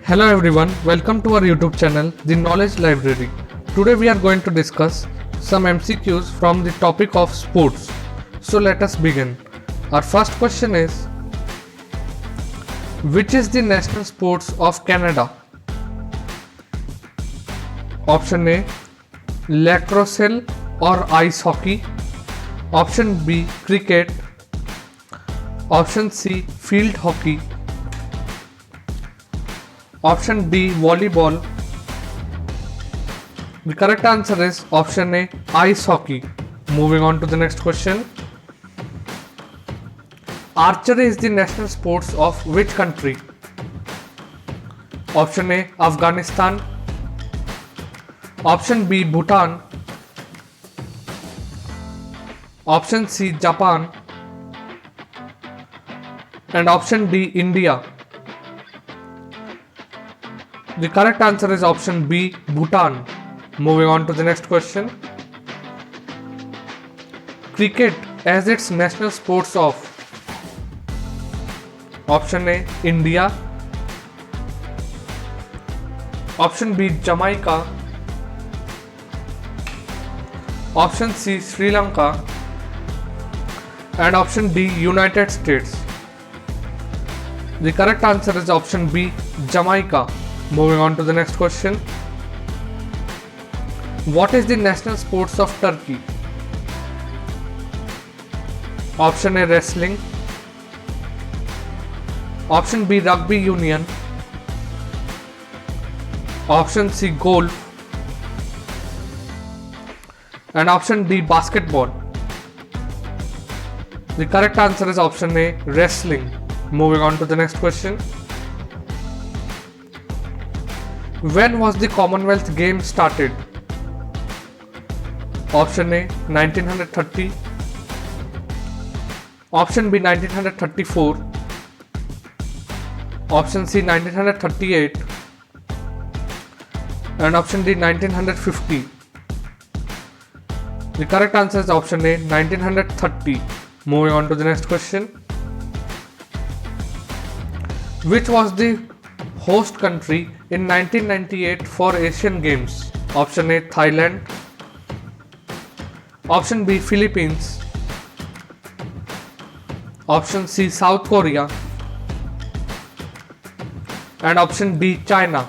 Hello everyone, welcome to our YouTube channel, The Knowledge Library. Today we are going to discuss some MCQs from the topic of sports. So let us begin. Our first question is, which is the national sports of Canada? Option A, lacrosse or ice hockey. Option B, cricket. Option C, field hockey. Option D, volleyball. The correct answer is option A, ice hockey. Moving on to the next question. Archery is the national sports of which country? Option A, Afghanistan. Option B, Bhutan. Option C, Japan. And option D, India. The correct answer is option B, Bhutan. Moving on to the next question. Cricket as its national sports of. Option A, India. Option B, Jamaica. Option C, Sri Lanka. And option D, United States. The correct answer is option B, Jamaica. Moving on to the next question. What is the national sports of Turkey? Option A, wrestling. Option B, rugby union. Option C, golf. And option D, basketball. The correct answer is option A, wrestling. Moving on to the next question. When was the Commonwealth Games started? Option A, 1930. Option B, 1934. Option C, 1938. And option D, 1950. The correct answer is option A, 1930. Moving on to the next question. Which was the host country in 1998 for Asian Games? Option A, Thailand. Option B, Philippines. Option C, South Korea. And option D, China.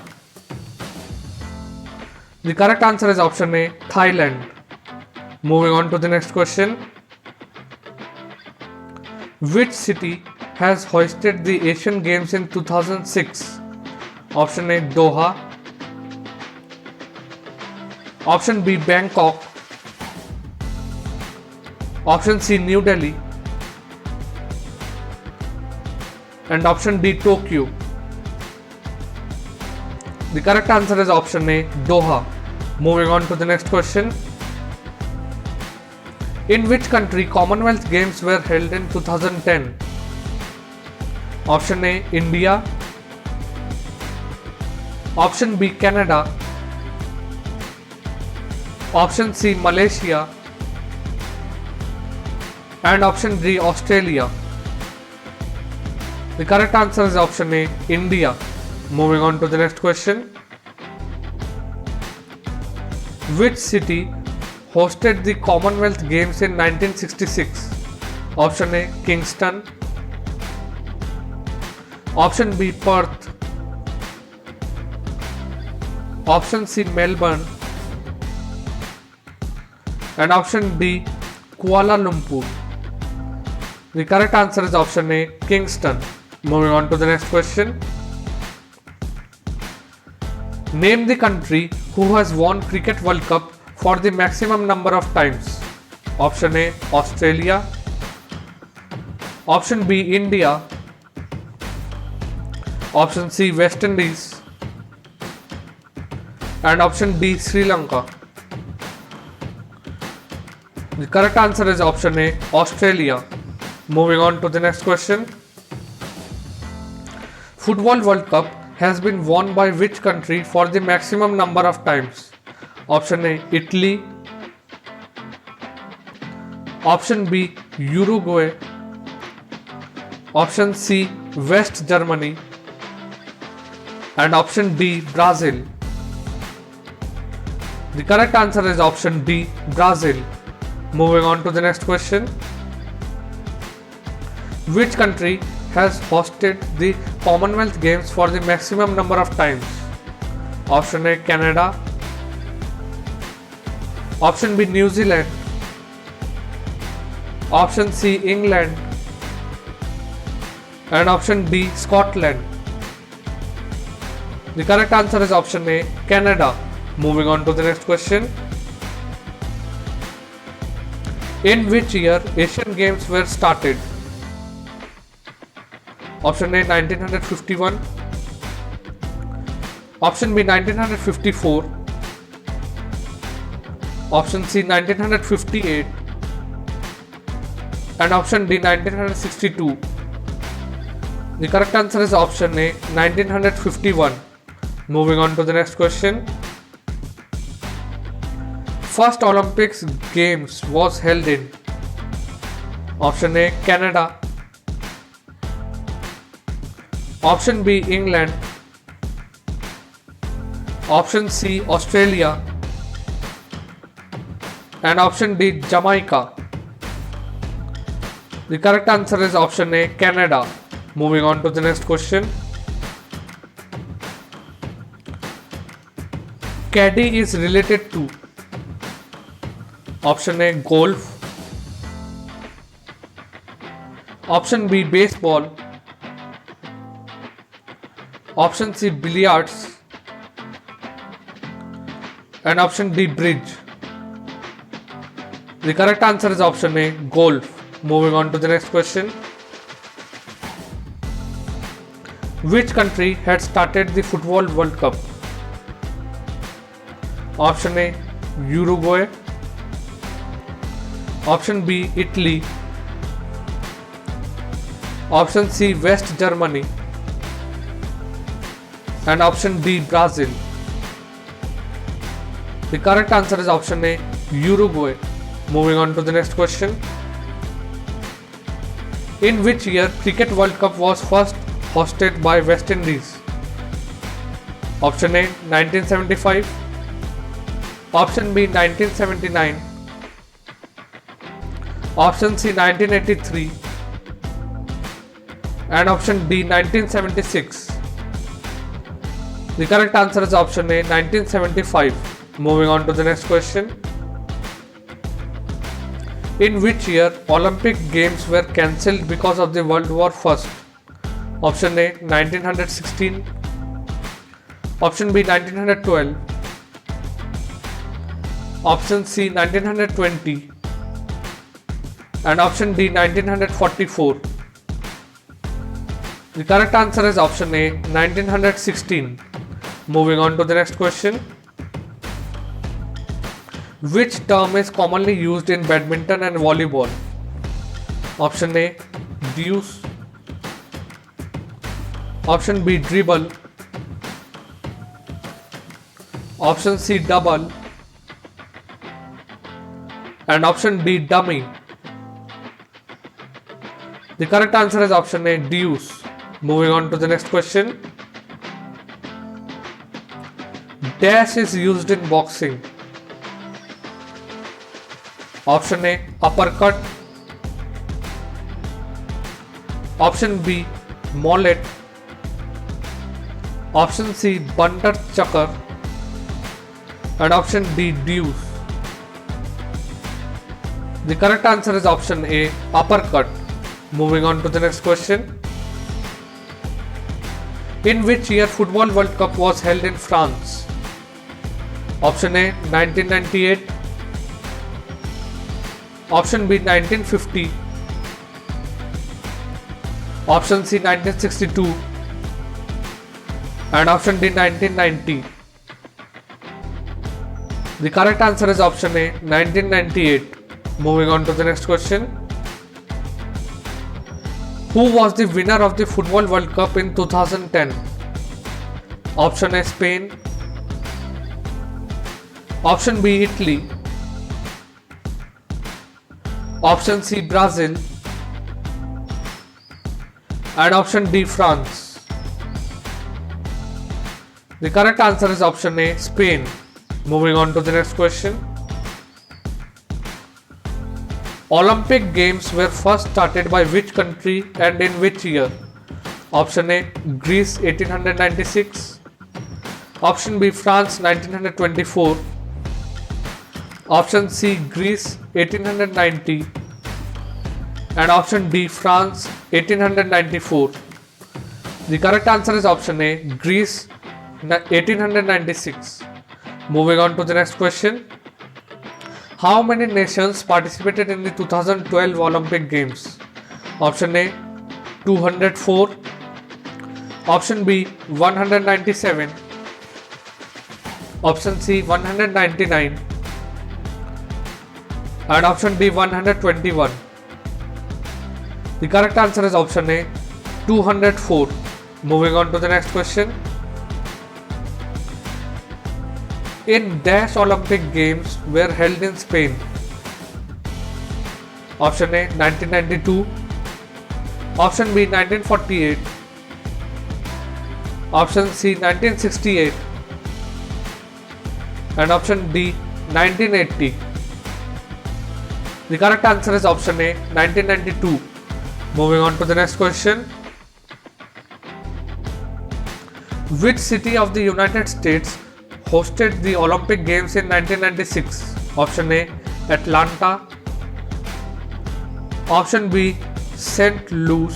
The correct answer is option A, Thailand. Moving on to the next question. Which city has hosted the Asian Games in 2006? Option A, Doha. Option B, Bangkok. Option C, New Delhi. And option D, Tokyo. The correct answer is option A, Doha. Moving on to the next question. In which country Commonwealth Games were held in 2010? Option A, India. Option B, Canada. Option C, Malaysia. And option D, Australia. The correct answer is option A, India. Moving on to the next question. Which city hosted the Commonwealth Games in 1966? Option A, Kingston. Option B, Perth. Option C, Melbourne. And option D, Kuala Lumpur. The correct answer is option A, Kingston. Moving on to the next question. Name the country who has won Cricket World Cup for the maximum number of times. Option A, Australia. Option B, India. Option C, West Indies. And option D, Sri Lanka. The correct answer is option A, Australia. Moving on to the next question. Football World Cup has been won by which country for the maximum number of times? Option A, Italy. Option B, Uruguay. Option C, West Germany. and option D, Brazil. The correct answer is option D, Brazil. Moving on to the next question. Which country has hosted the Commonwealth Games for the maximum number of times? Option A, Canada. Option B, New Zealand. Option C, England. And option D, Scotland. The correct answer is option A, Canada. Moving on to the next question. In which year Asian Games were started? Option A, 1951. Option B, 1954. Option C, 1958. And option D, 1962. The correct answer is option A, 1951. Moving on to the next question. First Olympics Games was held in? Option A, Canada. Option B, England. Option C, Australia. And option D, Jamaica. The correct answer is option A, Canada. Moving on to the next question. Caddy is related to? Option A, golf. Option B, baseball. Option C, billiards. And option D, bridge. The correct answer is option A, golf. Moving on to the next question. Which country had started the Football World Cup? Option A, Uruguay. Option B, Italy. Option C, West Germany. And option D, Brazil. The correct answer is option A, Uruguay. Moving on to the next question. In which year Cricket World Cup was first hosted by West Indies? Option A, 1975. Option B, 1979. Option C, 1983. And option D, 1976. The correct answer is option A, 1975. Moving on to the next question. In which year Olympic Games were cancelled because of the World War I? Option A, 1916. Option B, 1912. Option C, 1920. And option D, 1944. The correct answer is option A, 1916. Moving on to the next question. Which term is commonly used in badminton and volleyball? Option A, deuce. Option B, dribble. Option C, double. And option D, dummy. The correct answer is option A, deuce. Moving on to the next question. Dash is used in boxing. Option A, uppercut. Option B, mallet. Option C, bunter chucker. And option D, deuce. The correct answer is option A, uppercut. Moving on to the next question. In which year Football World Cup was held in France? Option A, 1998. Option B, 1950. Option C, 1962. And option D, 1990. The correct answer is option A, 1998. Moving on to the next question. Who was the winner of the Football World Cup in 2010? Option A, Spain. Option B, Italy. Option C, Brazil. And option D, France. The correct answer is option A, Spain. Moving on to the next question. Olympic Games were first started by which country and in which year? Option A, Greece 1896. Option B, France 1924. Option C, Greece 1890. And option D, France 1894. The correct answer is option A, Greece 1896. Moving on to the next question. How many nations participated in the 2012 Olympic Games? Option A, 204. Option B, 197. Option C, 199. And option D, 121. The correct answer is option A, 204. Moving on to the next question. In dash Olympic Games were held in Spain? Option A, 1992. Option B, 1948. Option C, 1968. And option D, 1980. The correct answer is option A, 1992. Moving on to the next question. Which city of the United States hosted the Olympic Games in 1996? Option A, Atlanta. Option B, St. Louis.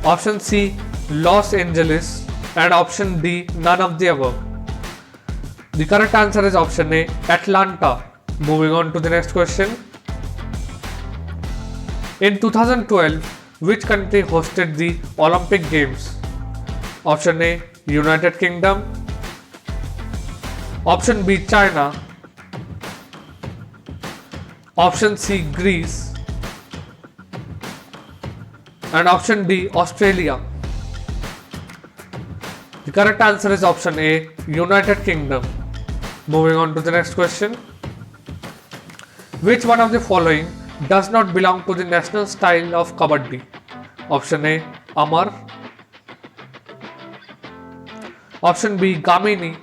Option C, Los Angeles. And option D, none of the above. The correct answer is option A, Atlanta. Moving on to the next question. In 2012, which country hosted the Olympic Games? Option A, United Kingdom. Option B, China. Option C, Greece. And option D, Australia. The correct answer is option A, United Kingdom. Moving on to the next question. Which one of the following does not belong to the national style of Kabaddi? Option A, Amar. Option B, Gamini.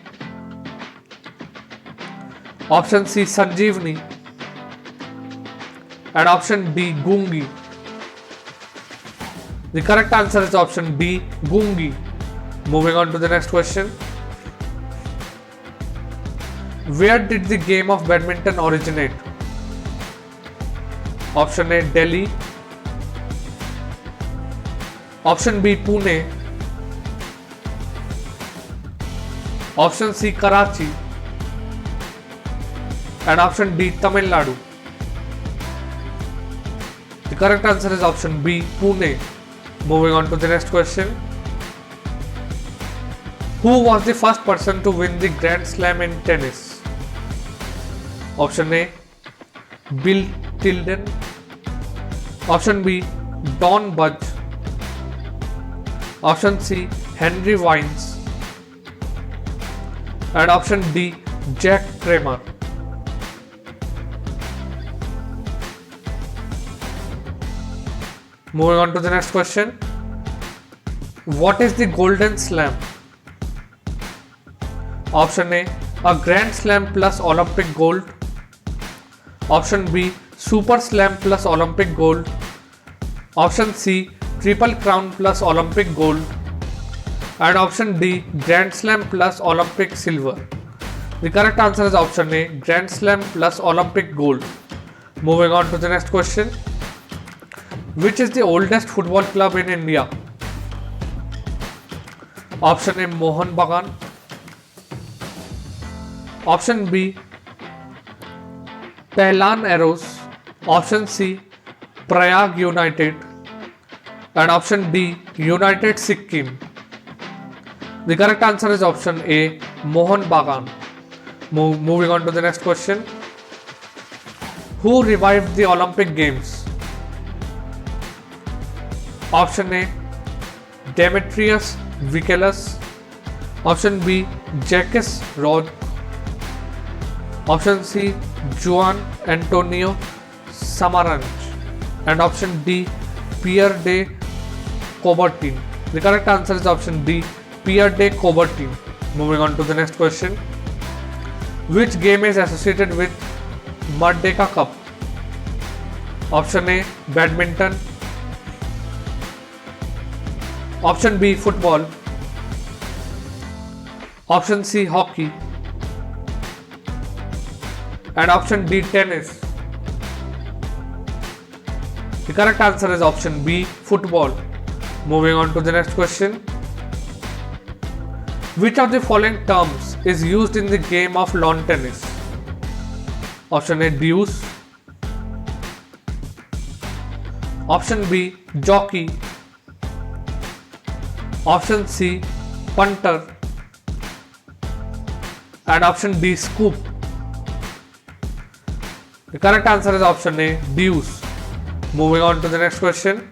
Option C, Sanjeevani. And option D, Gungi. The correct answer is option D, Gungi. Moving on to the next question. Where did the game of badminton originate? Option A, Delhi. Option B, Pune. Option C, Karachi. And option D, Tamil Nadu. The correct answer is option B, Pune. Moving on to the next question. Who was the first person to win the Grand Slam in tennis? Option A, Bill Tilden. Option B, Don Budge. Option C, Henry Wines. And option D, Jack Kramer. Moving on to the next question. What is the Golden Slam? Option A, a Grand Slam plus Olympic gold. Option B, Super Slam plus Olympic gold. Option C, Triple Crown plus Olympic gold. And option D, Grand Slam plus Olympic silver. The correct answer is option A, Grand Slam plus Olympic gold. Moving on to the next question. Which is the oldest football club in India? Option A, Mohun Bagan. Option B, Pehlan Arrows. Option C, Prayag United. And option D, United Sikkim. The correct answer is option A, Mohun Bagan. Moving on to the next question. Who revived the Olympic Games? Option A, Demetrius Vikelas. Option B, Jacques Rod. Option C, Juan Antonio Samaranch. And option D, Pierre de Coubertin. The correct answer is option D, Pierre de Coubertin. Moving on to the next question. Which game is associated with Merdeka Cup? Option A, badminton. Option B, football. Option C, hockey. And option D, tennis. The correct answer is option B, football. Moving on to the next question. Which of the following terms is used in the game of lawn tennis? Option A, deuce. Option B, jockey. Option C, punter. And option D, scoop. The correct answer is option A, deuce. Moving on to the next question.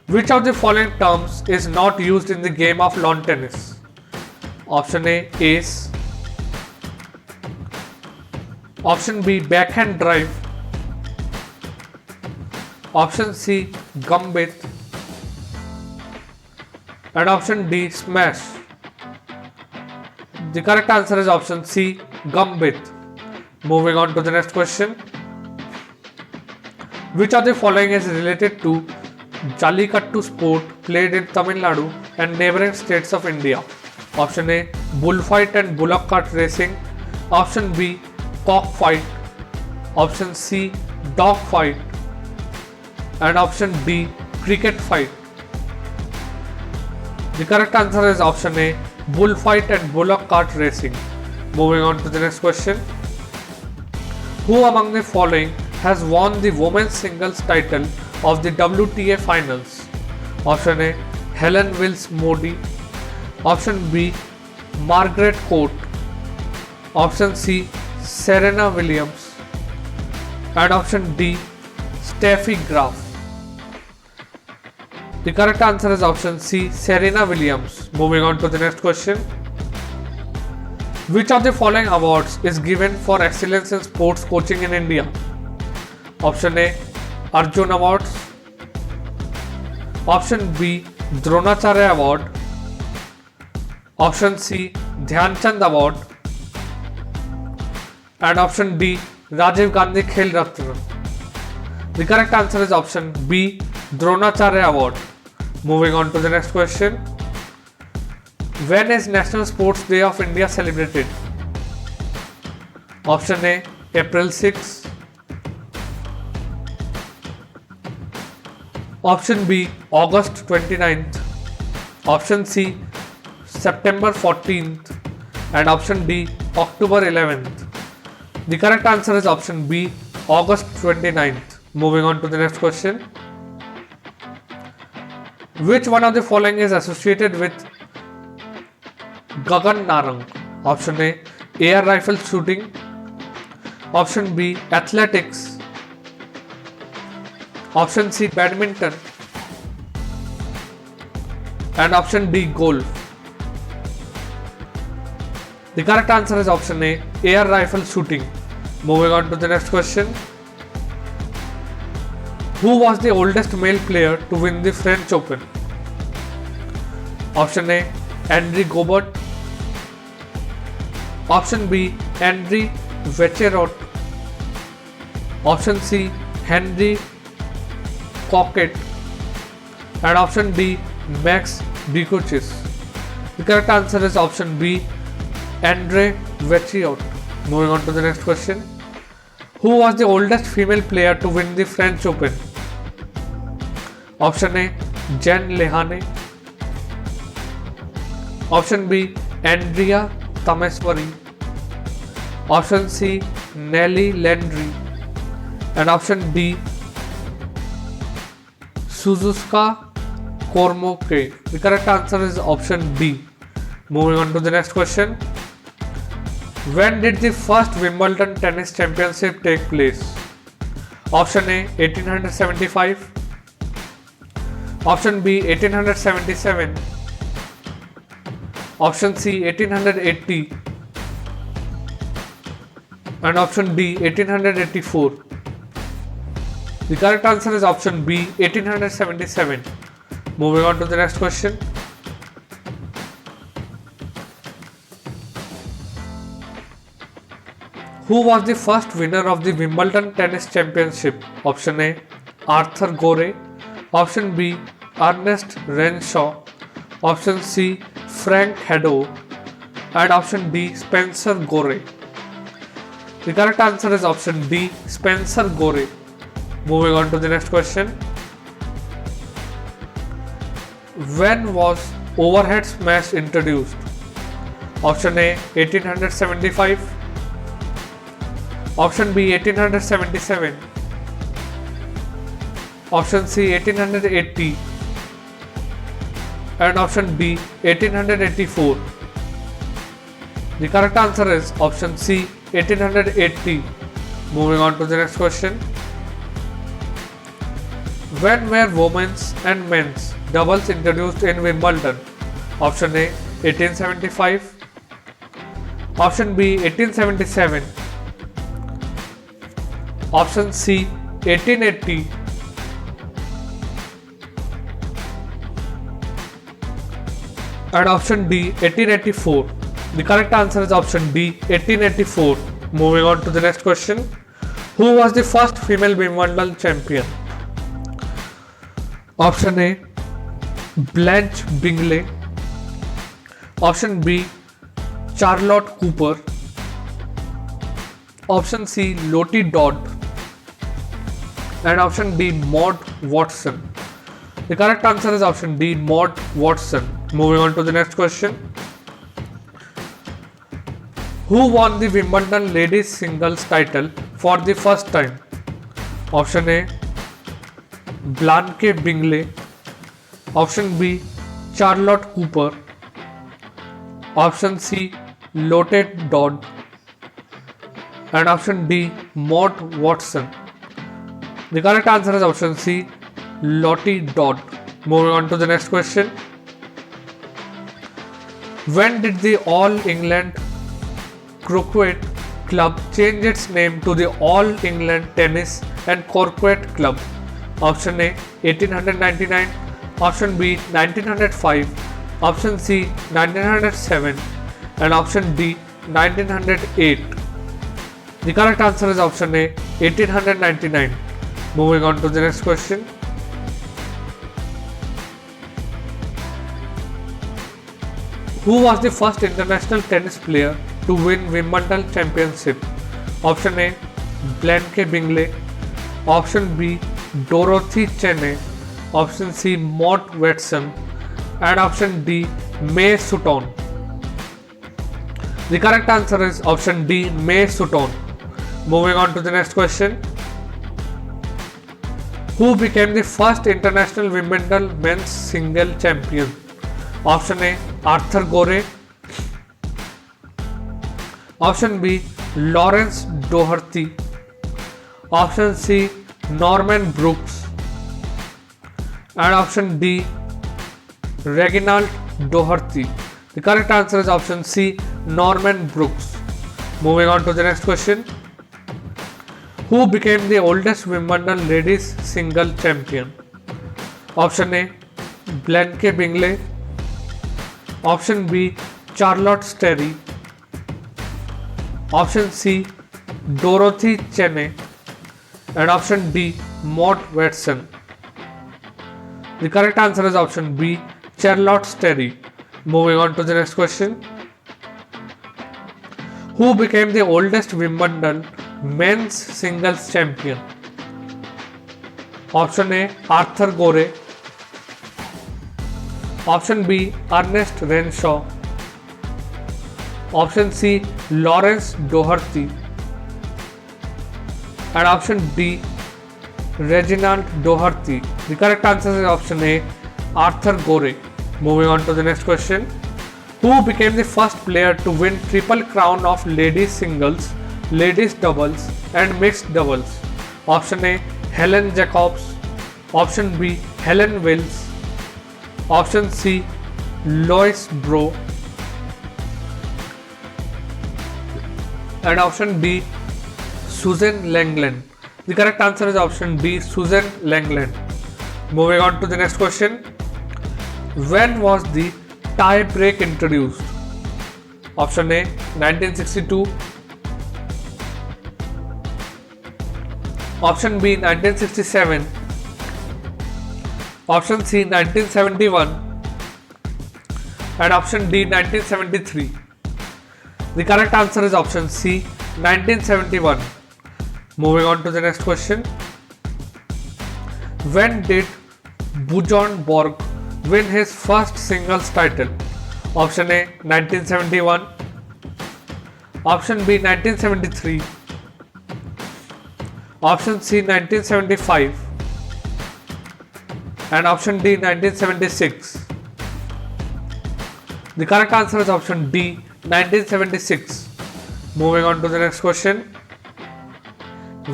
Which of the following terms is not used in the game of lawn tennis? Option A, ace. Option B, backhand drive. Option C, gambit. And option D, smash. The correct answer is option C, gambit. Moving on to the next question. Which of the following is related to Jallikattu sport played in Tamil Nadu and neighboring states of India? Option A, bullfight and bullock cart racing. Option B, cockfight. Option C, dog fight. And option D, cricket fight. The correct answer is option A, bullfight and bullock cart racing. Moving on to the next question. Who among the following has won the women's singles title of the WTA finals? Option A, Helen Wills Modi. Option B, Margaret Court. Option C, Serena Williams. And option D, Steffi Graf. The correct answer is option C, Serena Williams. Moving on to the next question. Which of the following awards is given for excellence in sports coaching in India? Option A, Arjun Awards. Option B, Dronacharya Award. Option C, Dhyan Chand Award. And option D, Rajiv Gandhi Khel Ratna. The correct answer is option B, Dronacharya Award. Moving on to the next question. When is National Sports Day of India celebrated? Option A, April 6. Option B, August 29th. Option C, September 14th. And option D, October 11th. The correct answer is option B, August 29th. Moving on to the next question. Which one of the following is associated with Gagan Narang? Option A, air rifle shooting. Option B, athletics. Option C, badminton. And option D, golf. The correct answer is option A, air rifle shooting. Moving on to the next question. Who was the oldest male player to win the French Open? Option A, Henri Gobert. Option B, Henri Vecherot. Option C, Henri Coquet. And option D, Max Dikochis. The correct answer is option B, Andre Vechiot. Moving on to the next question. Who was the oldest female player to win the French Open? Option A, Jen Lehane. Option B, Andrea Tameswari. Option C, Nelly Landry. And option D, Suzuka Kormoke. The correct answer is option D. Moving on to the next question. When did the first Wimbledon tennis championship take place? Option A, 1875. Option B, 1877. Option C, 1880. And option D, 1884. The correct answer is option B, 1877. Moving on to the next question. Who was the first winner of the Wimbledon Tennis Championship? Option A, Arthur Gore. Option B, Ernest Renshaw. Option C, Frank Haddo. And option D, Spencer Gore. The correct answer is option D, Spencer Gore. Moving on to the next question. When was overhead smash introduced? Option A, 1875. Option B, 1877. Option C, 1880. And option D, 1884. The correct answer is option C, 1880. Moving on to the next question. When were women's and men's doubles introduced in Wimbledon? Option A, 1875. Option B, 1877. Option C, 1880. And option D, 1884. The correct answer is option D, 1884. Moving on to the next question. Who was the first female Wimbledon champion? Option A, Blanche Bingley. Option B, Charlotte Cooper. Option C, Lottie Dodd. And option D, Maud Watson. The correct answer is option D, Maud Watson. Moving on to the next question. Who won the Wimbledon ladies singles title for the first time? Option A, Blanche Bingley. Option B, Charlotte Cooper. Option C, Lottie Dodd. And option D, Maud Watson. The correct answer is option C, Lottie Dodd. Moving on to the next question. When did the All England Croquet Club change its name to the All England Tennis and Croquet Club? Option A, 1899. Option B, 1905. Option C, 1907. And option D, 1908. The correct answer is option A, 1899. Moving on to the next question. Who was the first international tennis player to win Wimbledon championship? Option A, Blanche Bingley. Option B, Dorothy Cheney. Option C, Maud Watson. And option D, Mae Sutton. The correct answer is option D, Mae Sutton. Moving on to the next question. Who became the first international Wimbledon men's single champion? Option A, Arthur Gore. Option B, Lawrence Doherty. Option C, Norman Brooks. And option D, Reginald Doherty. The correct answer is option C, Norman Brooks. Moving on to the next question. Who became the oldest Wimbledon ladies single champion? Option A, Blanche Bingley. Option B, Charlotte Sterry. Option C, Dorothy Cheney. And option D, Maud Watson. The correct answer is option B, Charlotte Sterry. Moving on to the next question. Who became the oldest Wimbledon men's singles champion? Option A, Arthur Gore. Option B, Ernest Renshaw. Option C, Lawrence Doherty. And option D, Reginald Doherty. The correct answer is option A, Arthur Gore. Moving on to the next question. Who became the first player to win triple crown of ladies singles, ladies doubles and mixed doubles? Option A, Helen Jacobs. Option B, Helen Wills. Option C, Lois Bro. And option D, Susan Langland. The correct answer is option D, Susan Langland. Moving on to the next question. When was the tie break introduced? Option A, 1962. Option B 1967. Option C 1971. And option D 1973. The correct answer is option C 1971. Moving on to the next question. When did Bjorn Borg win his first singles title? Option A 1971. Option B 1973. Option C 1975. And option D 1976. The correct answer is option D 1976. Moving on to the next question.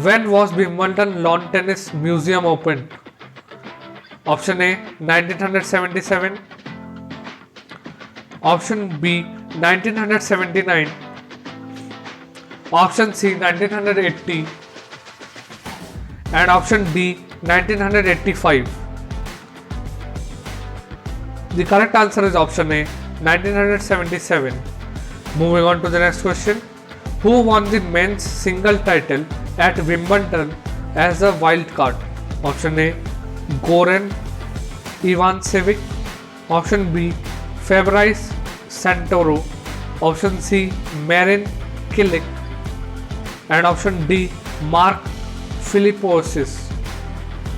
When was Wimbledon Lawn Tennis Museum opened? Option A 1977. Option B 1979. Option C 1980. And option D 1985. The correct answer is option A 1977. Moving on to the next question. Who won the men's single title at Wimbledon as a wild card? Option A Goran Ivanisevic. Option B Fabrice Santoro. Option C Marin Cilic. And option D Mark Philippoussis.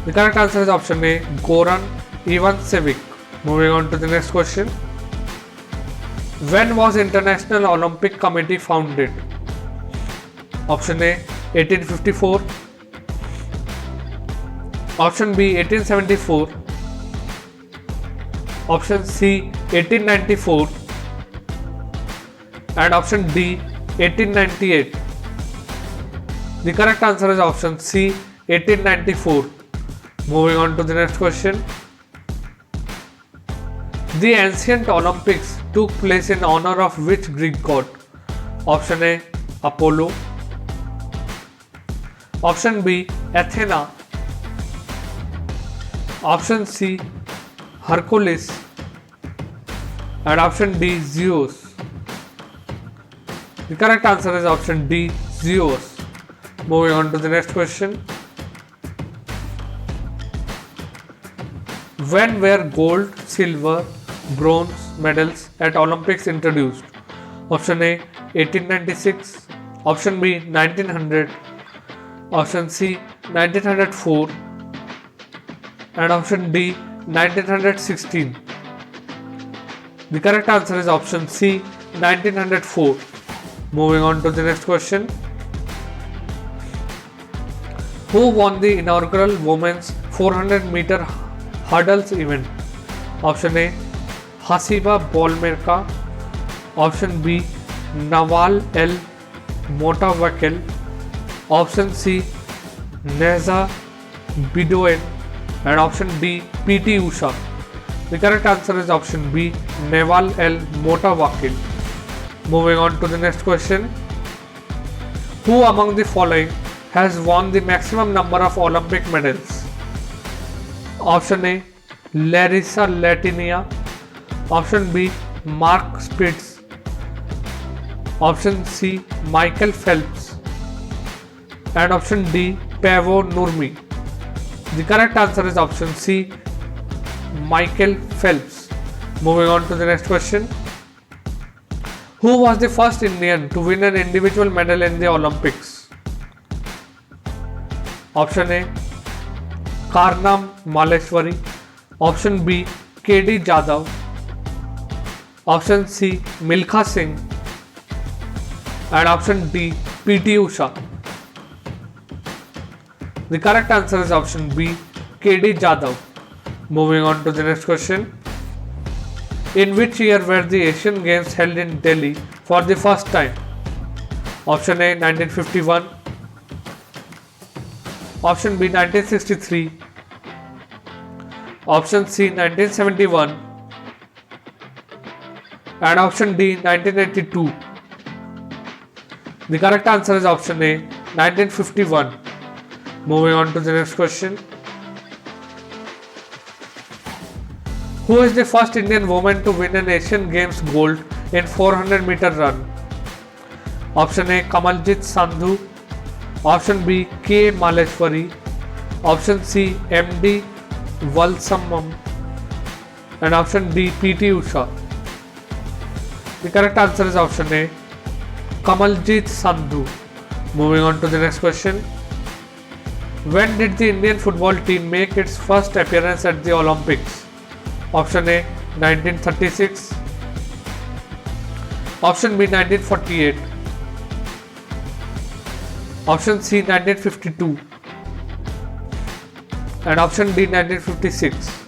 The correct answer is option A Goran Ivanisevic. Moving on to the next question. When was International Olympic Committee founded? Option A 1854. Option B 1874. Option C 1894. And option D 1898. The correct answer is option C 1894. Moving on to the next question. The ancient Olympics took place in honor of which Greek god? Option A Apollo. Option B Athena. Option C Hercules. And option D Zeus. The correct answer is option D Zeus. Moving on to the next question. When were gold, silver, bronze medals at Olympics introduced? Option A 1896. Option B 1900. Option C 1904. And option D 1916. The correct answer is option C 1904. Moving on to the next question. Who won the inaugural women's 400-meter hurdles event? Option A Hasiba Bolmerka. Option B Nawal El Motawakil. Option C Neza Bidoen. And option D PT Usha. The correct answer is option B Nawal El Motawakil. Moving on to the next question. Who among the following has won the maximum number of Olympic medals? Option A Larissa Latinia. Option B Mark Spitz. Option C Michael Phelps. And option D Pavo Nurmi. The correct answer is option C Michael Phelps. Moving on to the next question. Who was the first Indian to win an individual medal in the Olympics? Option A Karnam Maleshwari. Option B KD Jadhav. Option C Milkha Singh. And option D PT Usha. The correct answer is option B KD Jadhav. Moving on to the next question. In which year were the Asian Games held in Delhi for the first time? Option A 1951. Option B 1963. Option C 1971. And option D 1982. The correct answer is option A 1951. Moving on to the next question. Who is the first Indian woman to win an Asian Games gold in 400-meter run? Option A Kamaljit Sandhu. Option B K. Maleshwari. Option C MD Valsamam. And option D PT Usha. The correct answer is option A Kamaljit Sandhu. Moving on to the next question. When did the Indian football team make its first appearance at the Olympics? Option A 1936. Option B 1948. Option C 1952. And option D 1956.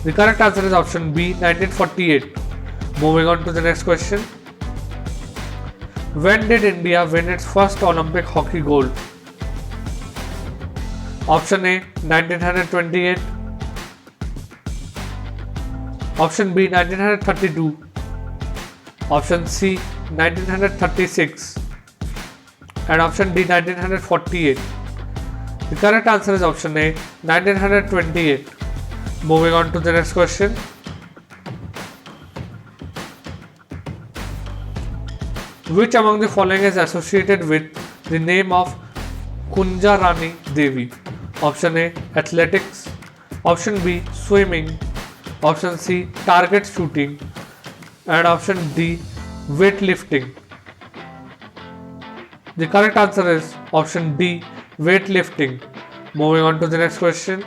The correct answer is option B 1948. Moving on to the next question. When did India win its first Olympic hockey gold? Option A 1928. Option B 1932. Option C 1936. And option D 1948. The correct answer is option A 1928. Moving on to the next question. Which among the following is associated with the name of Kunja Rani Devi? Option A athletics. Option B swimming. Option C target shooting. And option D weightlifting. The correct answer is option D weightlifting. Moving on to the next question.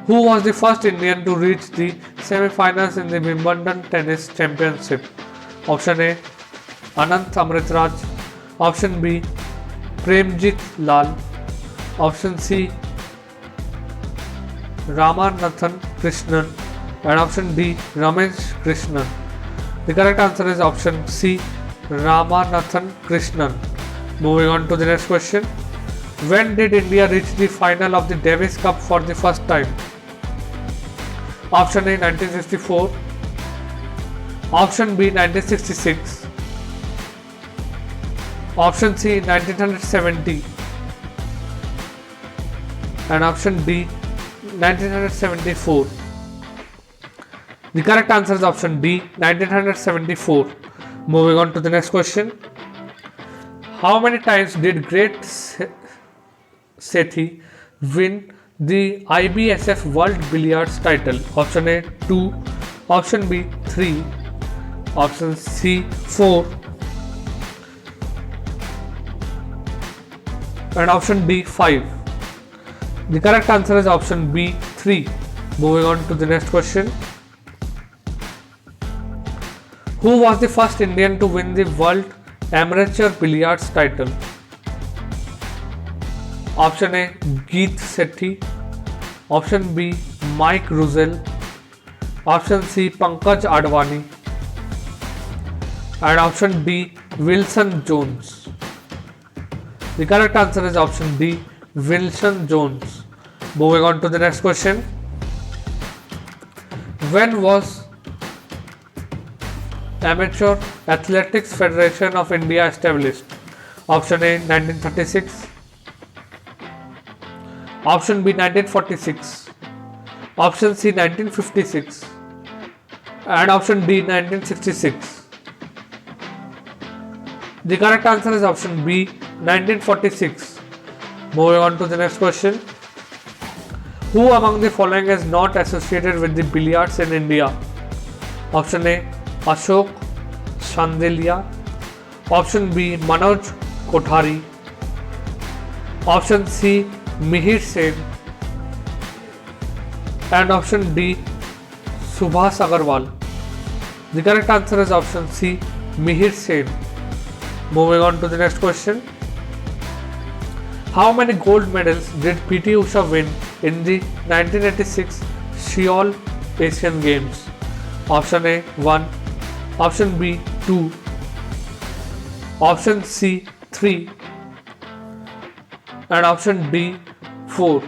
Who was the first Indian to reach the semi-finals in the Wimbledon Tennis Championship? Option A Anant Amritraj. Option B Premjit Lal. Option C Ramanathan Krishnan. And option D Ramesh Krishnan. The correct answer is option C Ramanathan Krishnan. Moving on to the next question. When did India reach the final of the Davis Cup for the first time? Option A 1964. Option B 1966. Option C 1970. And option D 1974. The correct answer is option D 1974. Moving on to the next question. How many times did Great Sethi win the IBSF World Billiards title? Option A 2. Option B 3. Option C 4. And option D 5. The correct answer is option B 3. Moving on to the next question. Who was the first Indian to win the World Amateur Billiards title? Option A Geet Sethi. Option B Mike Russell. Option C Pankaj Advani. And option D Wilson Jones. The correct answer is option D Wilson Jones. Moving on to the next question. When was Amateur Athletics Federation of India established? Option A 1936. Option B 1946. Option C 1956. And option D 1966. The correct answer is option B 1946. Moving on to the next question. Who among the following is not associated with the billiards in India? Option A Ashok Chandeliya. Option B Manoj Kothari. Option C Mihir Sen. And option D Subhas Agarwal. The correct answer is option C Mihir Sen. Moving on to the next question. How many gold medals did PT Usha win in the 1986 Seoul Asian Games? Option A 1. Option B 2. Option C 3. And option D 4.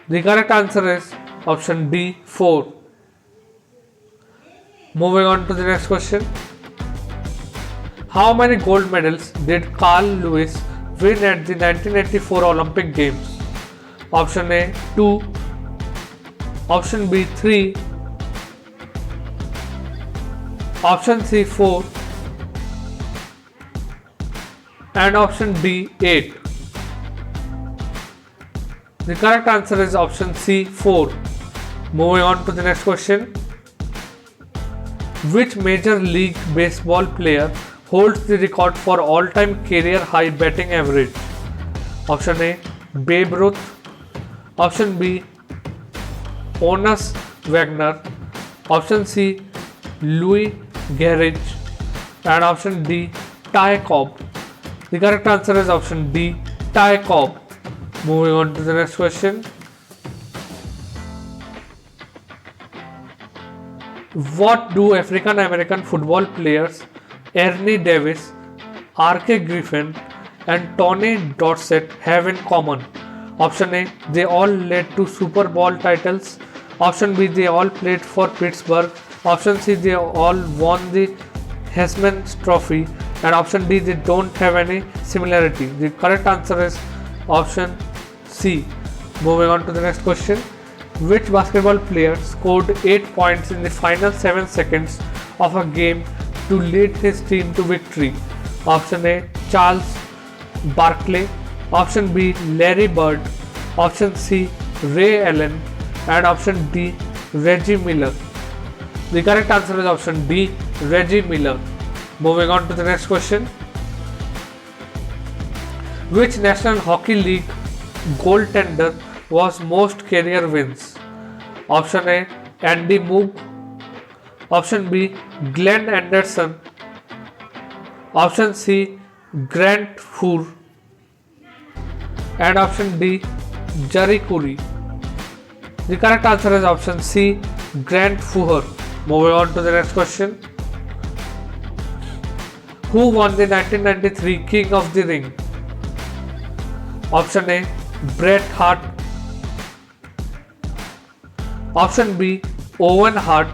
The correct answer is option D 4. Moving on to the next question. How many gold medals did Carl Lewis win at the 1984 Olympic Games? Option A 2. Option B 3. Option C 4 and option D 8. The correct answer is option C 4. Moving on to the next question. Which Major League Baseball player holds the record for all-time career high batting average? Option A Babe Ruth. Option B Honus Wagner. Option C Louis Gehrig. And option D Ty Cobb. The correct answer is option D Ty Cobb. Moving on to the next question. What do African American football players Ernie Davis, R.K. Griffin and Tony Dorsett have in common? Option A, they all led to Super Bowl titles. Option B, they all played for Pittsburgh. Option C, they all won the Heisman Trophy. And option D, they don't have any similarity. The correct answer is option C. Moving on to the next question. Which basketball player scored 8 points in the final 7 seconds of a game to lead his team to victory? Option A, Charles Barkley. Option B, Larry Bird. Option C, Ray Allen. And option D, Reggie Miller. The correct answer is option D, Reggie Miller. Moving on to the next question. Which National Hockey League goaltender was most career wins? Option A, Andy Moog. Option B, Glenn Anderson. Option C, Grant Fuhr. And option D, Jerry Curry. The correct answer is option C, Grant Fuhr. Moving on to the next question. Who won the 1993 King of the Ring? Option A, Bret Hart. Option B, Owen Hart.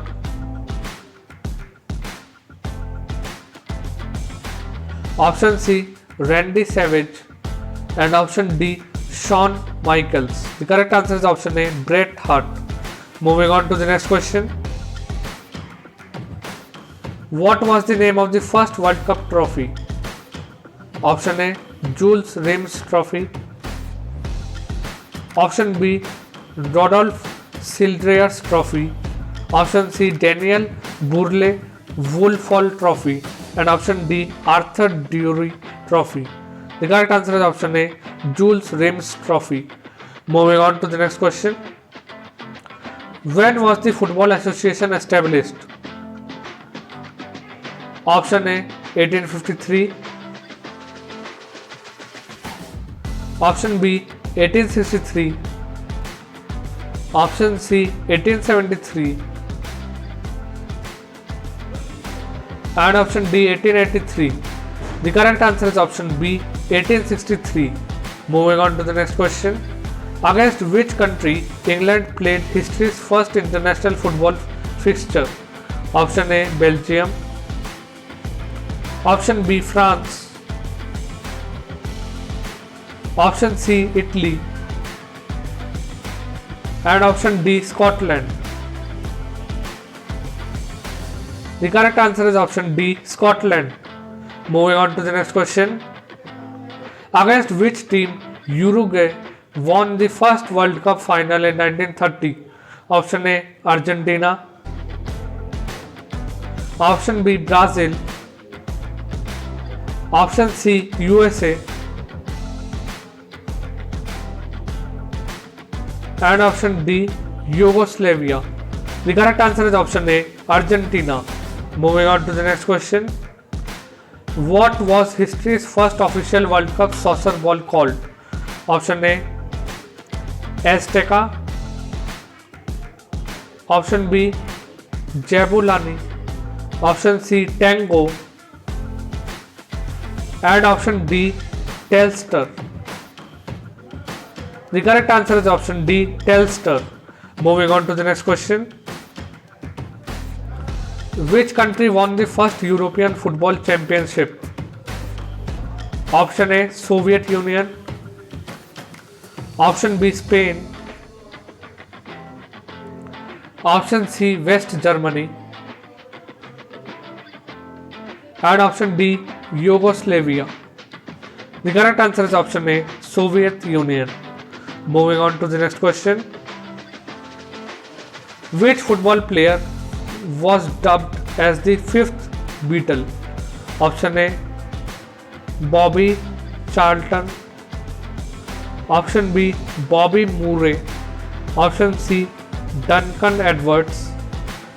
Option C, Randy Savage. And option D, Shawn Michaels. The correct answer is option A, Bret Hart. Moving on to the next question. What was the name of the first World Cup trophy? Option A, Jules Rimes Trophy. Option B, Rodolphe Sildraers Trophy. Option C, Daniel Burle Woolfall Trophy. And option D, Arthur Dury Trophy. The correct answer is option A, Jules Rimes Trophy. Moving on to the next question. When was the Football Association established? Option A, 1853. Option B, 1863. Option C, 1873. And option D, 1883. The correct answer is option B, 1863. Moving on to the next question. Against which country England played history's first international football fixture? Option A, Belgium. Option B, France. Option C, Italy. And option D, Scotland. The correct answer is option D, Scotland. Moving on to the next question. Against which team Uruguay won the first World Cup final in 1930? Option A, Argentina. Option B, Brazil. Option C, USA. And option D, Yugoslavia. The correct answer is option A, Argentina. Moving on to the next question. What was history's first official World Cup saucer ball called? Option A, Azteca. Option B, Jabulani. Option C, Tango. And option D, Telstar. The correct answer is option D, Telstar. Moving on to the next question. Which country won the first European Football Championship? Option A, Soviet Union. Option B, Spain. Option C, West Germany. And option D, Yugoslavia. The correct answer is option A, Soviet Union. Moving on to the next question. Which football player was dubbed as the fifth Beatle? Option A, Bobby Charlton. Option B, Bobby Murray. Option C, Duncan Edwards.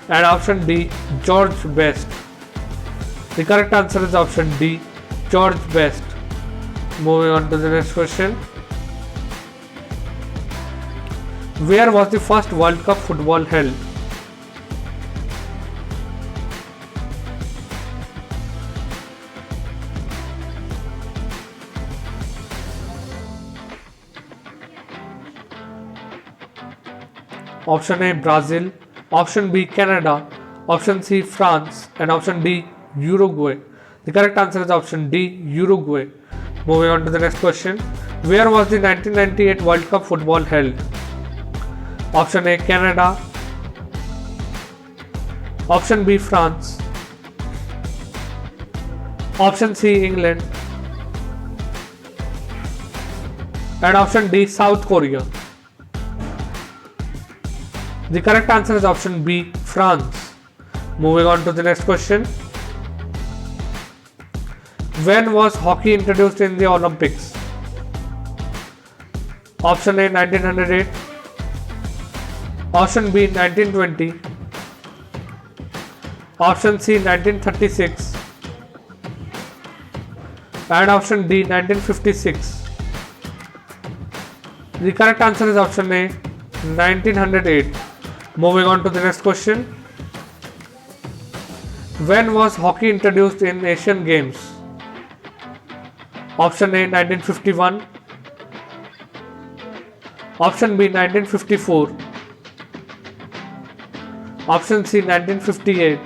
And option D, George Best. The correct answer is option D, George Best. Moving on to the next question. Where was the first World Cup football held? Option A, Brazil. Option B, Canada. Option C, France. And option D, Uruguay. The correct answer is option D, Uruguay. Moving on to the next question. Where was the 1998 World Cup football held? Option A, Canada. Option B, France. Option C, England. And option D, South Korea. The correct answer is option B, France. Moving on to the next question. When was hockey introduced in the Olympics? Option A, 1908. Option B, 1920. Option C, 1936. And option D, 1956. The correct answer is option A, 1908. Moving on to the next question. When was hockey introduced in Asian Games? Option A, 1951. Option B, 1954. Option C, 1958.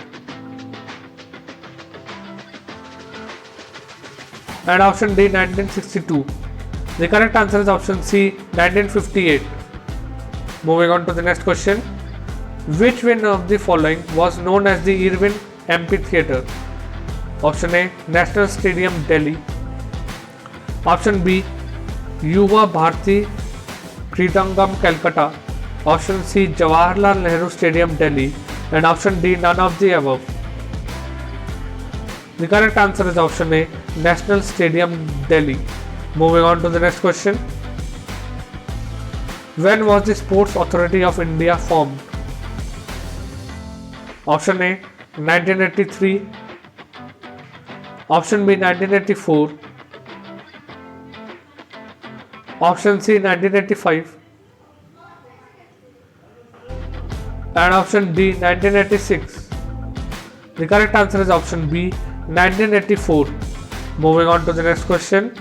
And option D, 1962. The correct answer is option C, 1958. Moving on to the next question. Which one of the following was known as the Irwin Amphitheatre? Option A, National Stadium, Delhi. Option B, Yuva Bharati Kridangam, Calcutta. Option C, Jawaharlal Nehru Stadium, Delhi. And option D, none of the above. The correct answer is option A, National Stadium, Delhi. Moving on to the next question. When was the Sports Authority of India formed? Option A, 1983. Option B, 1984. Option C, 1985. And option D, 1986. The correct answer is option B, 1984. Moving on to the next question.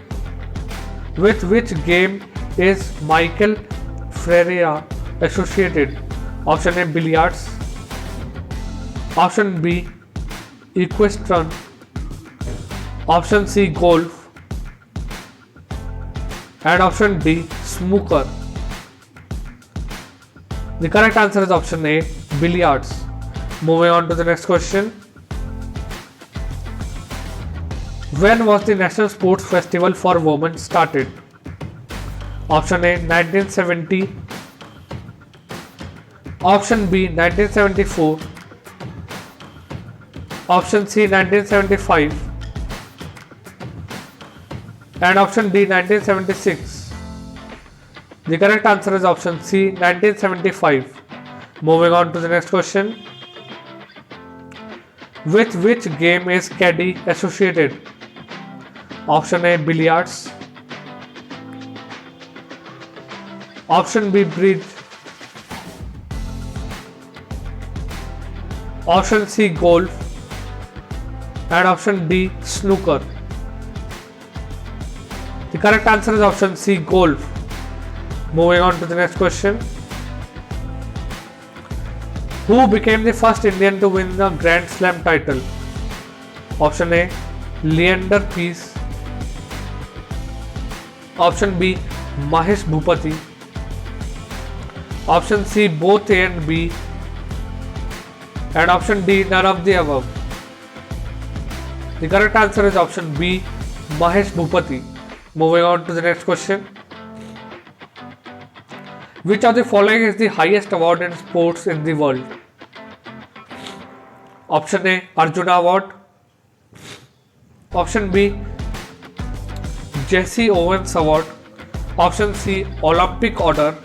With which game is Michael Ferreira associated? Option A, billiards. Option B, equestrian. Option C, golf. And option D, snooker. The correct answer is option A, billiards. Moving on to the next question. When was the National Sports Festival for Women started? Option A, 1970. Option B, 1974. Option C, 1975. And option D, 1976. The correct answer is option C, 1975. Moving on to the next question. With which game is caddy associated? Option A, billiards. Option B, bridge. Option C, golf. And option D, snooker. The correct answer is option C, golf. Moving on to the next question. Who became the first Indian to win the Grand Slam title? Option A, Leander Paes. Option B, Mahesh Bhupati. Option C, both A and B. And option D, none of the above. The correct answer is option B, Mahesh Bhupati. Moving on to the next question. Which of the following is the highest award in sports in the world? Option A, Arjuna Award. Option B, Jesse Owens Award. Option C, Olympic Order.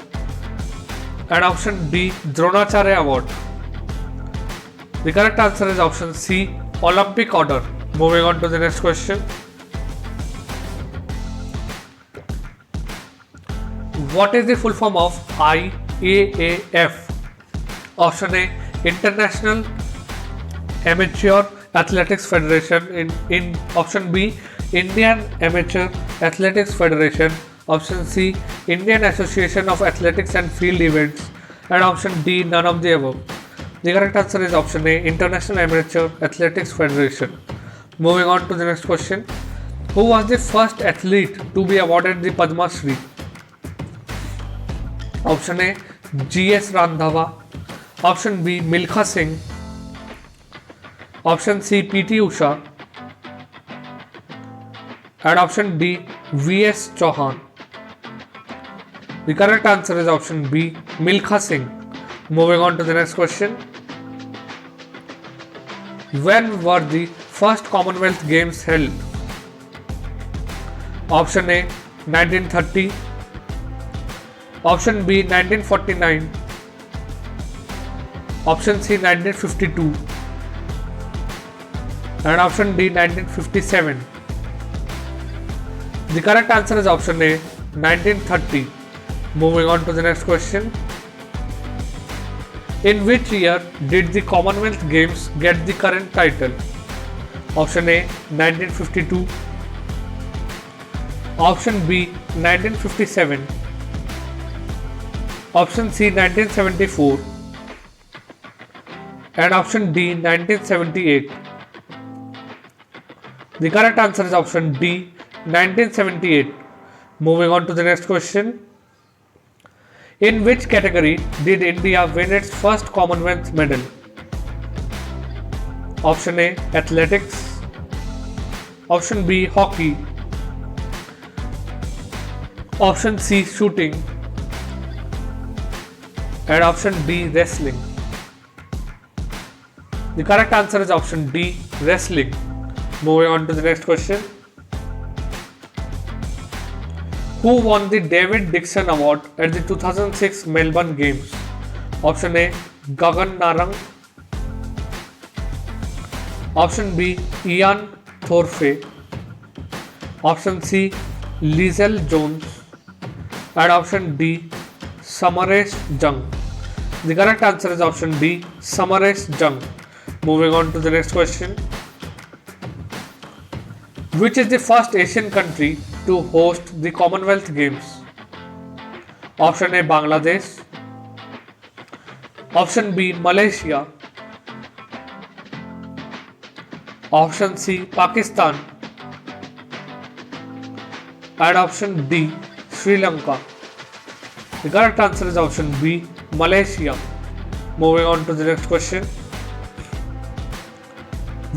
And option D, Dronacharya Award. The correct answer is option C, Olympic Order. Moving on to the next question. What is the full form of IAAF? Option A, International Amateur Athletics Federation. In option B, Indian Amateur Athletics Federation. Option C, Indian Association of Athletics and Field Events. And option D, none of the above. The correct answer is option A, International Amateur Athletics Federation. Moving on to the next question. Who was the first athlete to be awarded the Padma Shri? Option A, G.S. Randhawa. Option B, Milkha Singh. Option C, P.T. Usha. And option D, V.S. Chauhan. The correct answer is option B, Milkha Singh. Moving on to the next question. When were the first Commonwealth Games held? Option A, 1930. Option B, 1949. Option C, 1952. And option D, 1957. The correct answer is option A, 1930. Moving on to the next question. In which year did the Commonwealth Games get the current title? Option A, 1952. Option B, 1957. Option C, 1974. And option D, 1978. The correct answer is option D, 1978. Moving on to the next question. In which category did India win its first Commonwealth medal? Option A, Athletics. Option B, Hockey. Option C, Shooting. And option D, Wrestling. The correct answer is option D, Wrestling. Moving on to the next question. Who won the David Dixon Award at the 2006 Melbourne Games? Option A, Gagan Narang. Option B, Ian Thorpe. Option C, Lizelle Jones. And option D, Samaresh Jung. The correct answer is option D, Samaresh Jung. Moving on to the next question. Which is the first Asian country to host the Commonwealth Games? Option A, Bangladesh. Option B, Malaysia. Option C, Pakistan. And option D, Sri Lanka. The correct answer is option B, Malaysia. Moving on to the next question.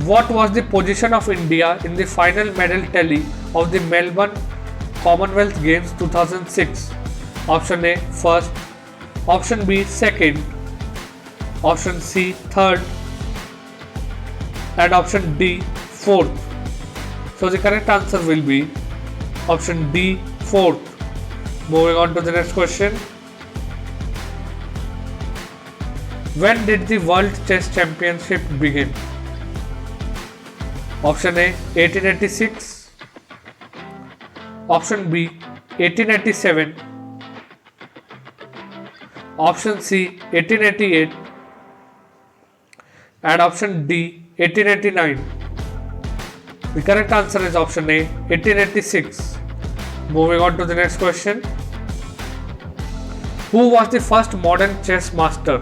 What was the position of India in the final medal tally of the Melbourne Commonwealth Games 2006? Option A, first. Option B, second. Option C, third. And option D, fourth. So the correct answer will be option D, fourth. Moving on to the next question. When did the World Chess Championship begin? Option A, 1886. Option B, 1887. Option C, 1888. And option D, 1889. The correct answer is option A, 1886. Moving on to the next question. Who was the first modern chess master?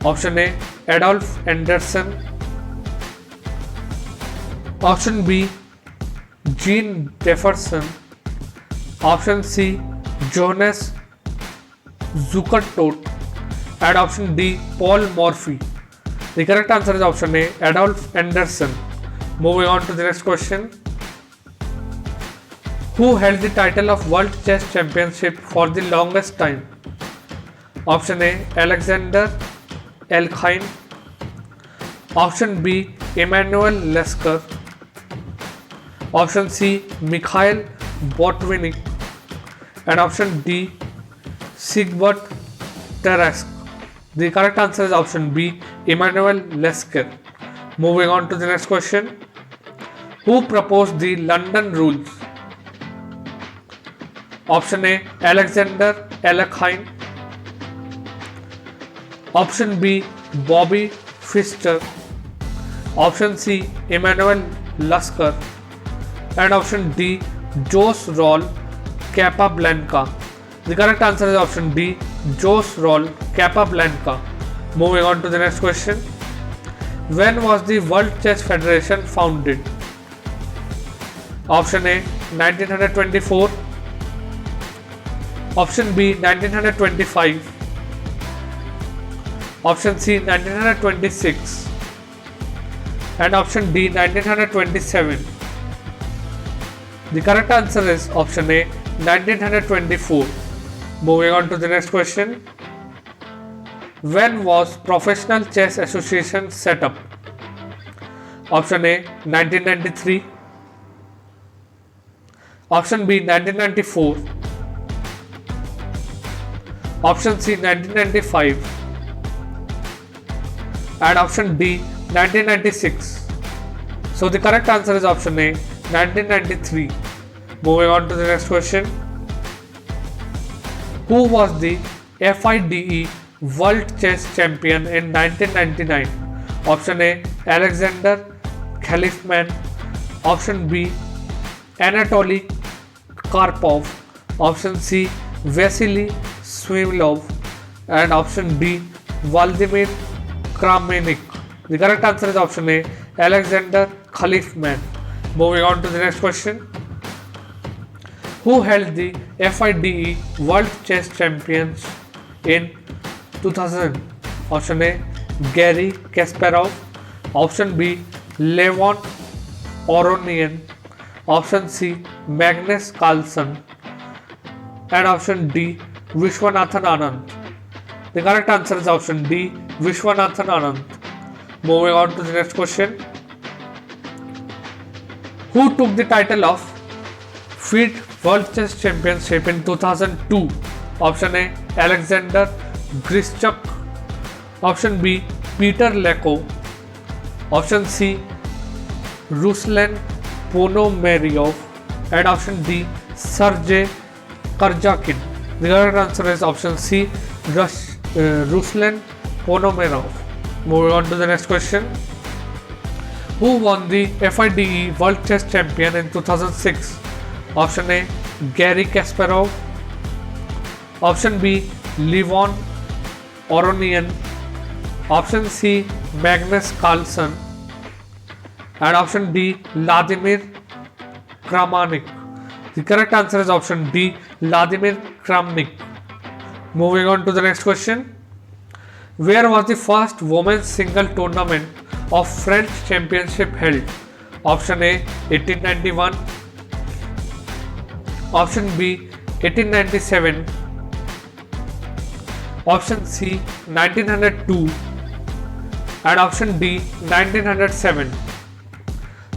Option A, Adolf Anderson. Option B, Jean Jefferson. Option C, Johannes Zukertort. And option D, Paul Morphy. The correct answer is option A, Adolf Anderson. Moving on to the next question. Who held the title of World Chess Championship for the longest time? Option A, Alexander Elkhain. Option B, Emanuel Lesker. Option C, Mikhail Botvinnik. And option D, Sigbert Terrask. The correct answer is option B, Emanuel Lesker. Moving on to the next question. Who proposed the London rules? Option A, Alexander Elkhain. Option B, Bobby Pfister. Option C, Emanuel Lesker. And option D, Jos Roll Capablanca. The correct answer is option D, Jos Roll Capablanca. Moving on to the next question. When was the World Chess Federation founded? Option A, 1924. Option B, 1925. Option C, 1926. And option D, 1927. The correct answer is option A, 1924. Moving on to the next question. When was Professional Chess Association set up? Option A, 1993. Option B, 1994. Option C, 1995. And option D, 1996. So the correct answer is option A, 1993. Moving on to the next question. Who was the FIDE World Chess Champion in 1999? Option A, Alexander Khalifman. Option B, Anatoly Karpov. Option C, Vasily Svimlov. And option D, Vladimir Kramnik. The correct answer is option A, Alexander Khalifman. Moving on to the next question. Who held the FIDE World Chess Champions in 2000? Option A, Garry Kasparov. Option B, Levon Aronian. Option C, Magnus Carlsen. And option D, Vishwanathan Anand. The correct answer is option D, Vishwanathan Anand. Moving on to the next question. Who took the title of FIDE World Chess Championship in 2002? Option A, Alexander Grischuk. Option B, Peter Leko. Option C, Ruslan Ponomaryov. And option D, Sergey Karjakin. The correct answer is option C, Ruslan Ponomaryov. Moving on to the next question. Who won the FIDE World Chess Champion in 2006? Option A, Garry Kasparov. Option B, Levon Aronian. Option C, Magnus Carlsen. And option D, Vladimir Kramnik. The correct answer is option D, Vladimir Kramnik. Moving on to the next question. Where was the first women's single tournament of French Championship held? Option A, 1891. Option B, 1897. Option C, 1902. And option D, 1907.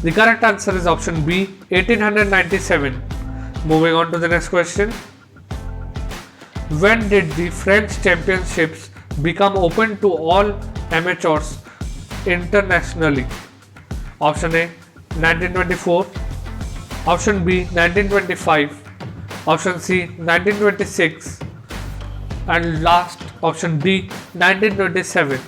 The correct answer is option B, 1897. Moving on to the next question. When did the French Championships become open to all amateurs internationally? Option A, 1924. Option B, 1925. Option C, 1926. And last option D, 1927.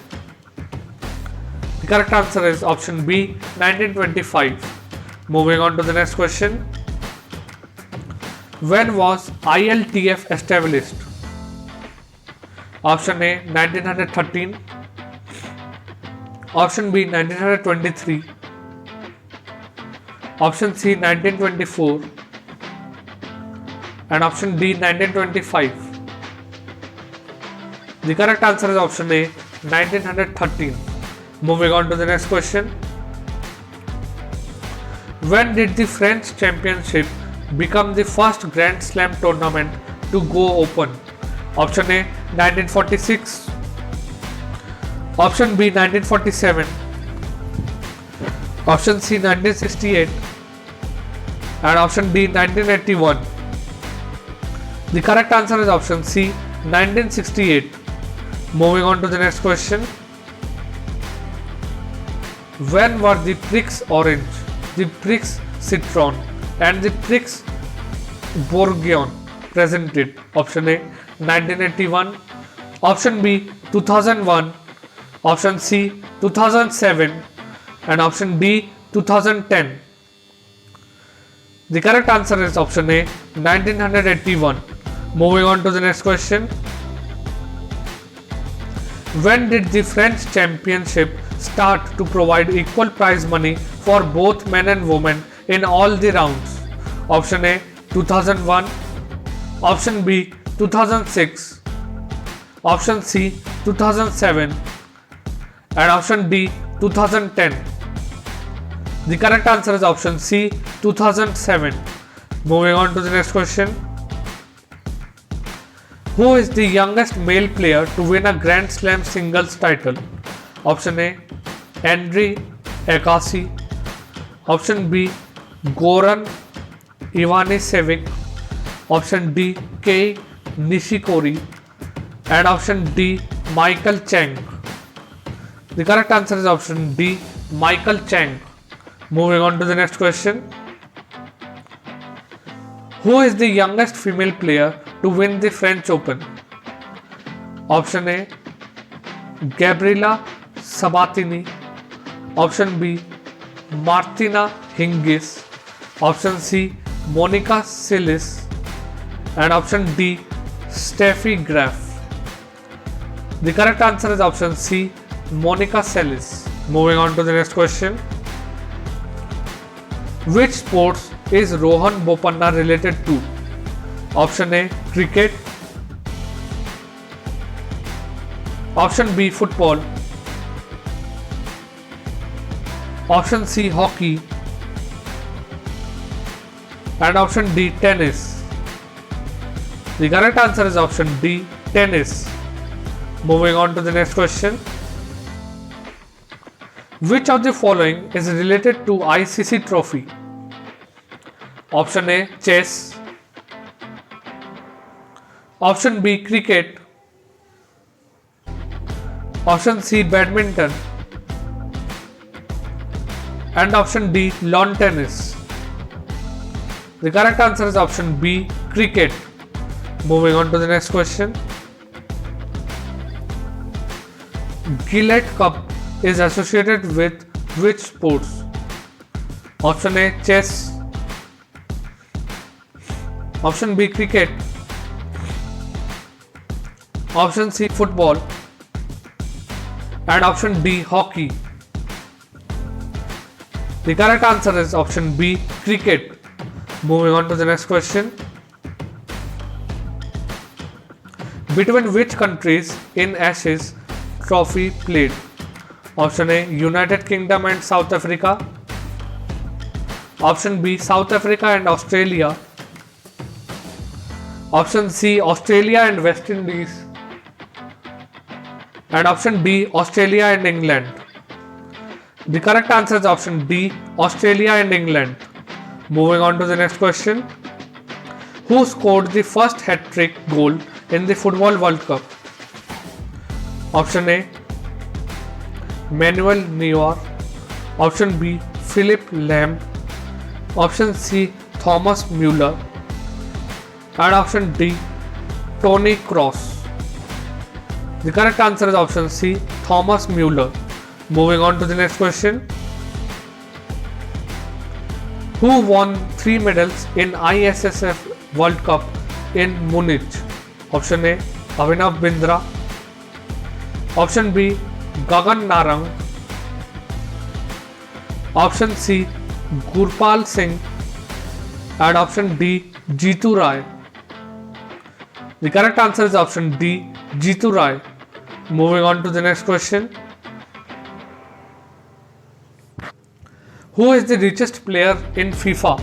The correct answer is option B, 1925. Moving on to the next question. When was ILTF established? Option A, 1913. Option B, 1923. Option C, 1924. And option D, 1925. The correct answer is option A, 1913. Moving on to the next question. When did the French Championship become the first Grand Slam tournament to go open? Option A 1946, option B 1947, option C 1968, and option D 1981. The correct answer is option C 1968. Moving on to the next question. When were the Prix Orange, the Prix Citron, and the Prix Bourguignon presented? Option A 1981, option B 2001, option C 2007, and option D 2010. The correct answer is option A 1981. Moving on to the next question. When did the French Championship start to provide equal prize money for both men and women in all the rounds? Option A 2001, option B 2006, option C 2007, and option D 2010. The correct answer is option C 2007. Moving on to the next question. Who is the youngest male player to win a Grand Slam singles title? Option A Andre Agassi, option B Goran Ivanisevic, option D Kei Nishikori, and option D Michael Chang. The correct answer is option D Michael Chang. Moving on to the next question. Who is the youngest female player to win the French Open? Option A Gabriela Sabatini, option B Martina Hingis, option C Monica Seles, and option D Steffi Graf. The correct answer is option C Monica Seles. Moving on to the next question. Which sports is Rohan Bopanna related to? Option A cricket, option B football, option C hockey, and option D tennis. The correct answer is option D tennis. Moving on to the next question. Which of the following is related to ICC trophy? Option A chess, option B cricket, option C badminton, and option D lawn tennis. The correct answer is option B cricket. Moving on to the next question. Gillette Cup is associated with which sports? Option A chess, option B cricket, option C football, and option D hockey. The correct answer is option B cricket. Moving on to the next question. Between which countries in Ashes trophy played? Option A United Kingdom and South Africa, option B South Africa and Australia, option C Australia and West Indies, and option D Australia and England. The correct answer is option D Australia and England. Moving on to the next question. Who scored the first hat-trick goal in the Football World Cup? Option A Manuel Neuer, option B Philip Lahm, option C Thomas Muller, and option D Tony Kroos. The correct answer is option C Thomas Muller. Moving on to the next question. Who won 3 medals in ISSF World Cup in Munich? Option A Avinav Bindra, option B Gagan Narang, option C Gurpal Singh, and option D Jeetu Rai. The correct answer is option D Jeetu Rai. Moving on to the next question. Who is the richest player in FIFA?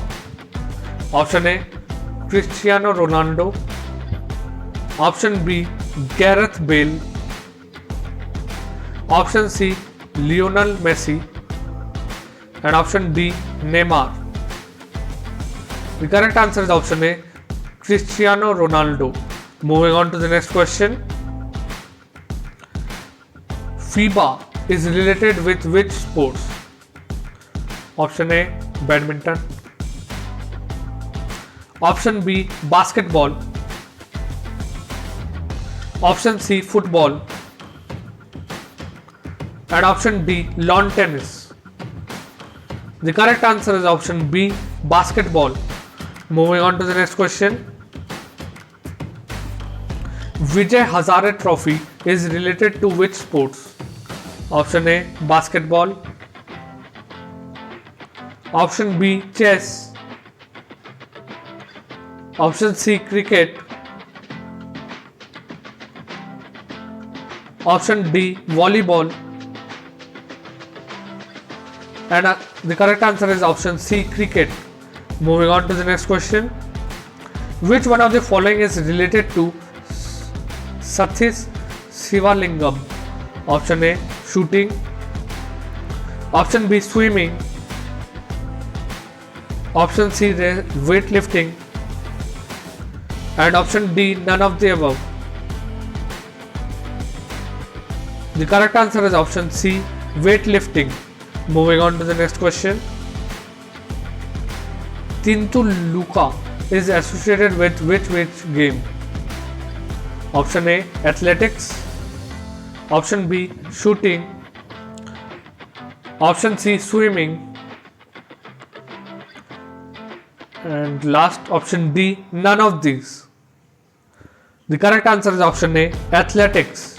Option A, Cristiano Ronaldo. Option B, Gareth Bale. Option C, Lionel Messi. And option D, Neymar. The correct answer is option A, Cristiano Ronaldo. Moving on to the next question. FIBA is related with which sports? Option A, badminton. Option B, basketball. Option C, football. And option D, lawn tennis. The correct answer is option B, basketball. Moving on to the next question. Vijay Hazare Trophy is related to which sports? Option A, basketball. Option B, chess. Option C, cricket. Option D, volleyball. And the correct answer is option C, cricket. Moving on to the next question. Which one of the following is related to Satish Sivalingam? Option A, shooting. Option B, swimming. Option C, weightlifting. And option D, none of the above. The correct answer is option C, weightlifting. Moving on to the next question. Tintu Luka is associated with which game? Option A, athletics. Option B, shooting. Option C, swimming. And last, option D, none of these. The correct answer is option A, athletics.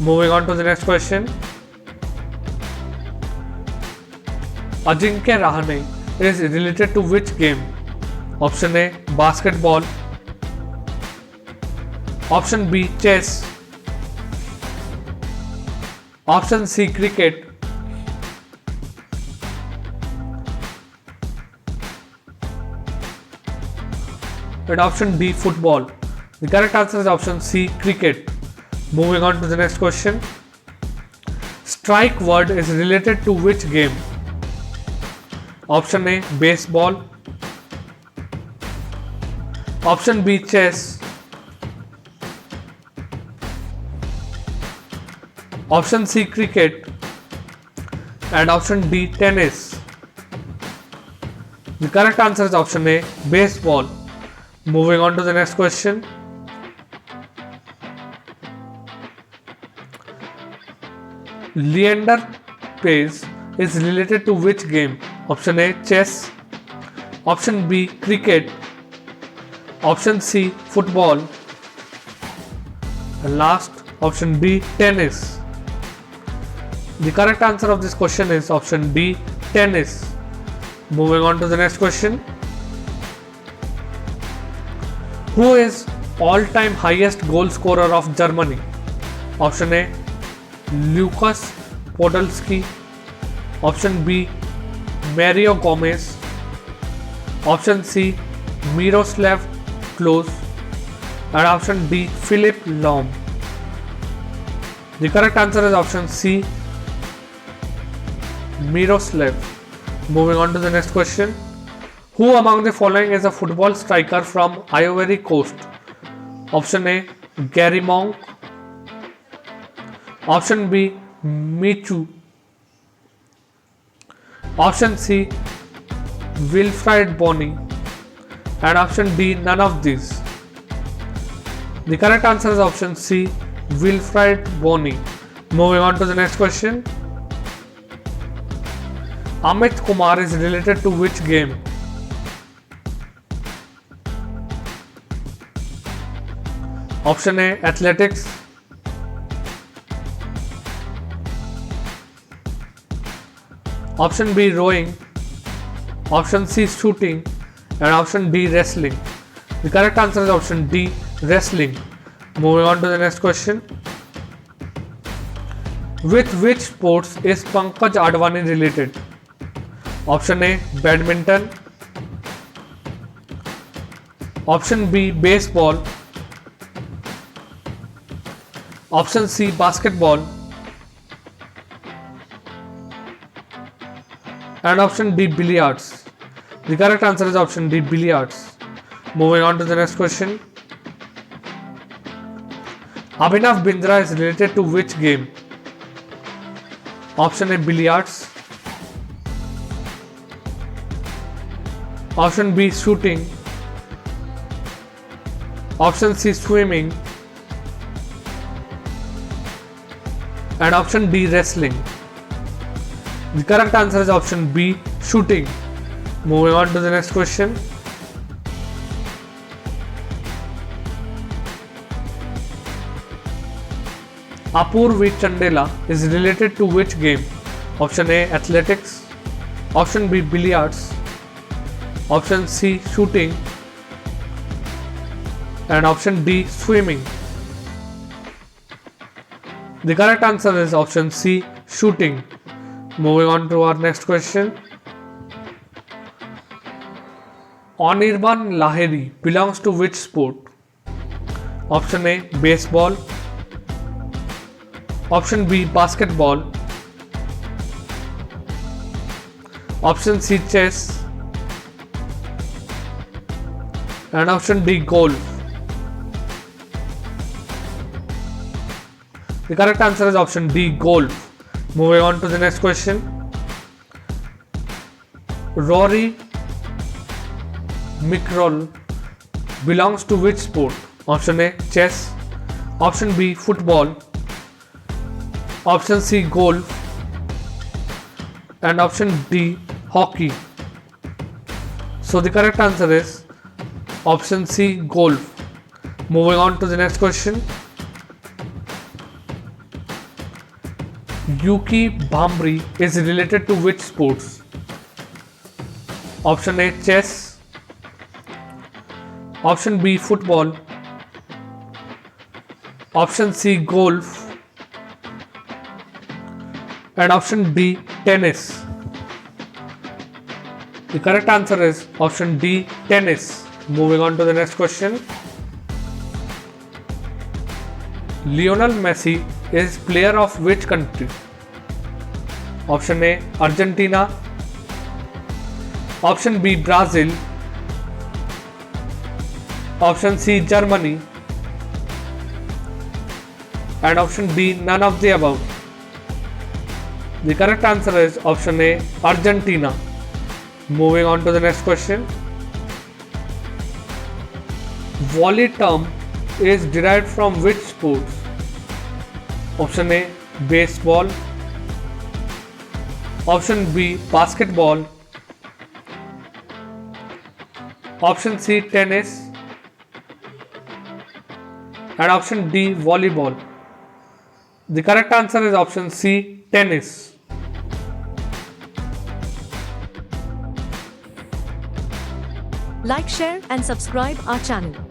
Moving on to the next question. Ajinkya Rahane is related to which game? Option A, basketball. Option B, chess. Option C, cricket. And option D, football. The correct answer is option C, cricket. Moving on to the next question. Strike word is related to which game? Option A, baseball. Option B, chess. Option C, cricket. And option D, tennis. The correct answer is option A, baseball. Moving on to the next question. Leander Paes is related to which game? Option A, chess. Option B, cricket. Option C, football. And last, option D, tennis. The correct answer of this question is option D, tennis. Moving on to the next question. Who is all-time highest goal scorer of Germany? Option A, Lukas Podolski. Option B, Mario Gomez. Option C, Miroslav Klose. And option D, Philip Lahm. The correct answer is option C, Miroslav. Moving on to the next question. Who among the following is a football striker from Ivory Coast? Option A, Gary Monk. Option B, Michu. Option C, Wilfried Bony. And option D, none of these. The correct answer is option C, Wilfried Bony. Moving on to the next question. Amit Kumar is related to which game? Option A, athletics. Option B, rowing. Option C, shooting. And option D, wrestling. The correct answer is option D, wrestling. Moving on to the next question. With which sports is Pankaj Advani related? Option A, badminton. Option B, baseball. Option C, basketball. And option D, billiards. The correct answer is option D, billiards. Moving on to the next question. Abhinav Bindra is related to which game? Option A, billiards. Option B, shooting. Option C, swimming. And option D, wrestling. The correct answer is option B, shooting. Moving on to the next question. Apurvi Chandela is related to which game? Option A, athletics. Option B, billiards. Option C, shooting. And option D, swimming. The correct answer is option C, shooting. Moving on to our next question. Anirban Lahiri belongs to which sport? Option A, baseball. Option B, basketball. Option C, chess. And option D, golf. The correct answer is option D, golf. Moving on to the next question. Rory McIlroy belongs to which sport? Option A, chess. Option B, football. Option C, golf. And option D, hockey. So the correct answer is option C, golf. Moving on to the next question. Yuki Bhamri is related to which sports? Option A, chess. Option B, football. Option C, golf. And option D, tennis. The correct answer is option D, tennis. Moving on to the next question. Lionel Messi is player of which country? Option A, Argentina. Option B, Brazil. Option C, Germany. And option D, none of the above. The correct answer is option A, Argentina. Moving on to the next question. Volley term is derived from which sports? Option A, baseball. Option B, basketball. Option C, tennis. And option D, volleyball. The correct answer is option C, tennis. Like, share and subscribe our channel.